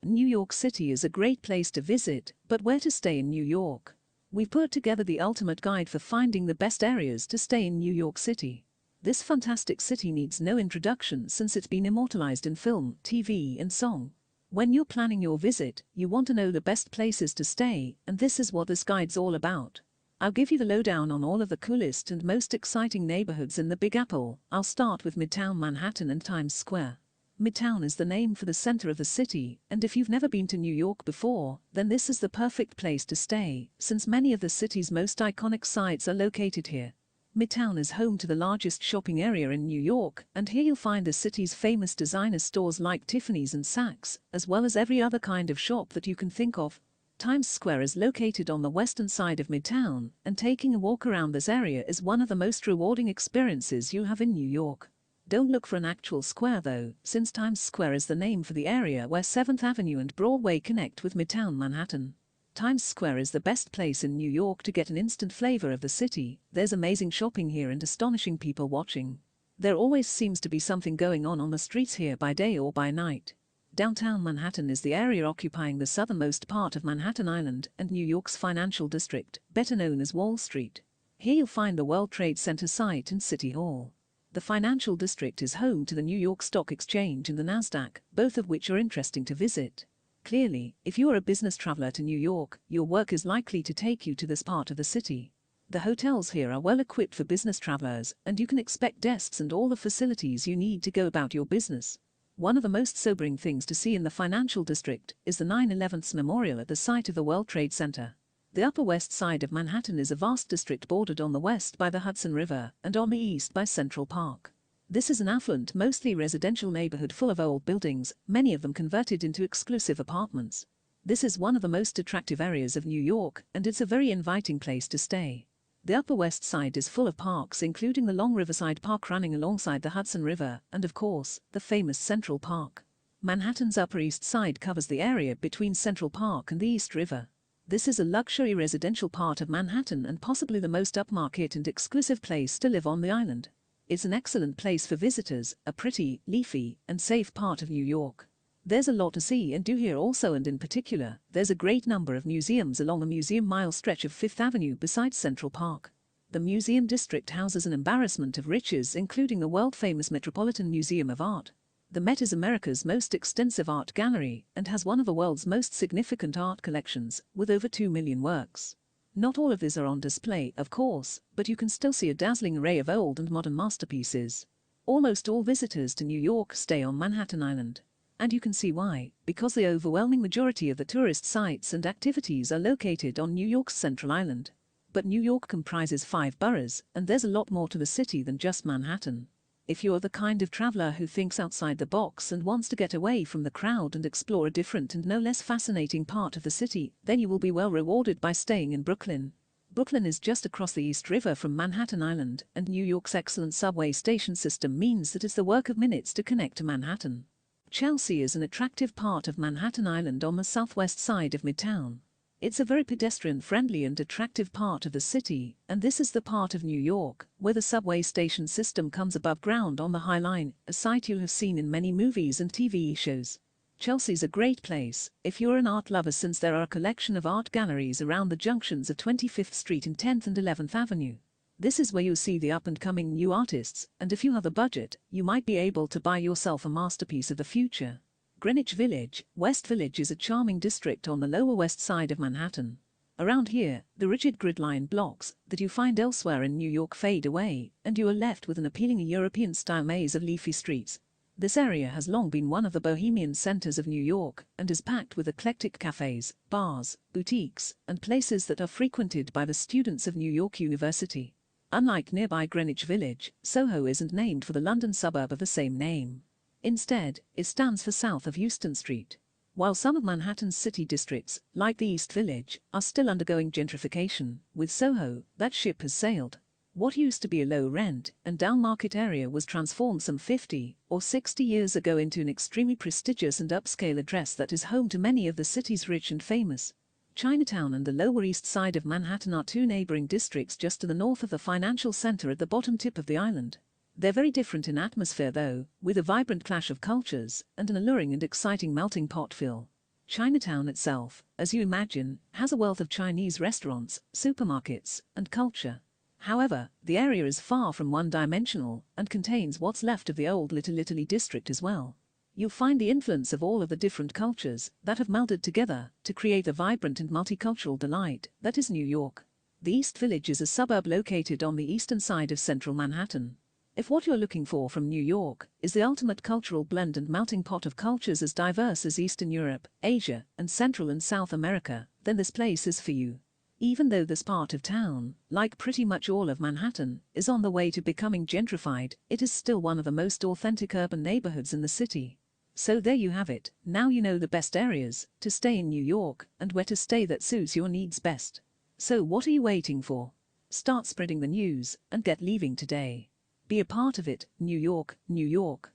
New York City is a great place to visit, but where to stay in New York? We've put together the ultimate guide for finding the best areas to stay in New York City. This fantastic city needs no introduction since it's been immortalized in film, TV, and song. When you're planning your visit, you want to know the best places to stay, and this is what this guide's all about. I'll give you the lowdown on all of the coolest and most exciting neighborhoods in the Big Apple. I'll start with Midtown Manhattan and Times Square. Midtown is the name for the center of the city, and if you've never been to New York before, then this is the perfect place to stay, since many of the city's most iconic sites are located here. Midtown is home to the largest shopping area in New York, and here you'll find the city's famous designer stores like Tiffany's and Saks, as well as every other kind of shop that you can think of. Times Square is located on the western side of Midtown, and taking a walk around this area is one of the most rewarding experiences you'll have in New York. Don't look for an actual square though, since Times Square is the name for the area where 7th Avenue and Broadway connect with Midtown Manhattan. Times Square is the best place in New York to get an instant flavor of the city. There's amazing shopping here and astonishing people watching. There always seems to be something going on the streets here by day or by night. Downtown Manhattan is the area occupying the southernmost part of Manhattan Island and New York's financial district, better known as Wall Street. Here you'll find the World Trade Center site and City Hall. The financial district is home to the New York Stock Exchange and the Nasdaq, both of which are interesting to visit. Clearly, if you are a business traveler to New York, your work is likely to take you to this part of the city. The hotels here are well equipped for business travelers, and you can expect desks and all the facilities you need to go about your business. One of the most sobering things to see in the financial district is the 9/11 memorial at the site of the World Trade Center. The Upper West Side of Manhattan is a vast district bordered on the west by the Hudson River and on the east by Central Park. This is an affluent, mostly residential neighborhood full of old buildings, many of them converted into exclusive apartments. This is one of the most attractive areas of New York, and it's a very inviting place to stay. The Upper West Side is full of parks, including the long Riverside Park running alongside the Hudson River, and of course, the famous Central Park. Manhattan's Upper East Side covers the area between Central Park and the East River. This is a luxury residential part of Manhattan and possibly the most upmarket and exclusive place to live on the island. It's an excellent place for visitors, a pretty, leafy, and safe part of New York. There's a lot to see and do here also, and in particular, there's a great number of museums along the Museum Mile stretch of Fifth Avenue besides Central Park. The Museum District houses an embarrassment of riches, including the world-famous Metropolitan Museum of Art. The Met is America's most extensive art gallery and has one of the world's most significant art collections, with over 2 million works. Not all of these are on display, of course, but you can still see a dazzling array of old and modern masterpieces. Almost all visitors to New York stay on Manhattan Island. And you can see why, because the overwhelming majority of the tourist sites and activities are located on New York's Central Island. But New York comprises 5 boroughs, and there's a lot more to the city than just Manhattan. If you're the kind of traveler who thinks outside the box and wants to get away from the crowd and explore a different and no less fascinating part of the city, then you will be well rewarded by staying in Brooklyn. Brooklyn is just across the East River from Manhattan Island, and New York's excellent subway station system means that it's the work of minutes to connect to Manhattan. Chelsea is an attractive part of Manhattan Island on the southwest side of Midtown. It's a very pedestrian-friendly and attractive part of the city, and this is the part of New York where the subway station system comes above ground on the High Line, a sight you'll have seen in many movies and TV shows. Chelsea's a great place if you're an art lover, since there are a collection of art galleries around the junctions of 25th Street and 10th and 11th Avenue. This is where you'll see the up-and-coming new artists, and if you have a budget, you might be able to buy yourself a masterpiece of the future. Greenwich Village, West Village, is a charming district on the lower west side of Manhattan. Around here, the rigid grid-line blocks that you find elsewhere in New York fade away, and you are left with an appealing European-style maze of leafy streets. This area has long been one of the bohemian centers of New York and is packed with eclectic cafes, bars, boutiques, and places that are frequented by the students of New York University. Unlike nearby Greenwich Village, Soho isn't named for the London suburb of the same name. Instead, it stands for south of Houston Street. While some of Manhattan's city districts, like the East Village, are still undergoing gentrification, with Soho, that ship has sailed. What used to be a low-rent and down-market area was transformed some 50 or 60 years ago into an extremely prestigious and upscale address that is home to many of the city's rich and famous. Chinatown and the Lower East Side of Manhattan are 2 neighboring districts just to the north of the financial center at the bottom tip of the island. They're very different in atmosphere though, with a vibrant clash of cultures and an alluring and exciting melting pot feel. Chinatown itself, as you imagine, has a wealth of Chinese restaurants, supermarkets, and culture. However, the area is far from one-dimensional and contains what's left of the old Little Italy district as well. You'll find the influence of all of the different cultures that have melded together to create a vibrant and multicultural delight that is New York. The East Village is a suburb located on the eastern side of central Manhattan. If what you're looking for from New York is the ultimate cultural blend and melting pot of cultures as diverse as Eastern Europe, Asia, and Central and South America, then this place is for you. Even though this part of town, like pretty much all of Manhattan, is on the way to becoming gentrified, it is still one of the most authentic urban neighborhoods in the city. So there you have it, now you know the best areas to stay in New York and where to stay that suits your needs best. So what are you waiting for? Start spreading the news and get leaving today. Be a part of it, New York, New York.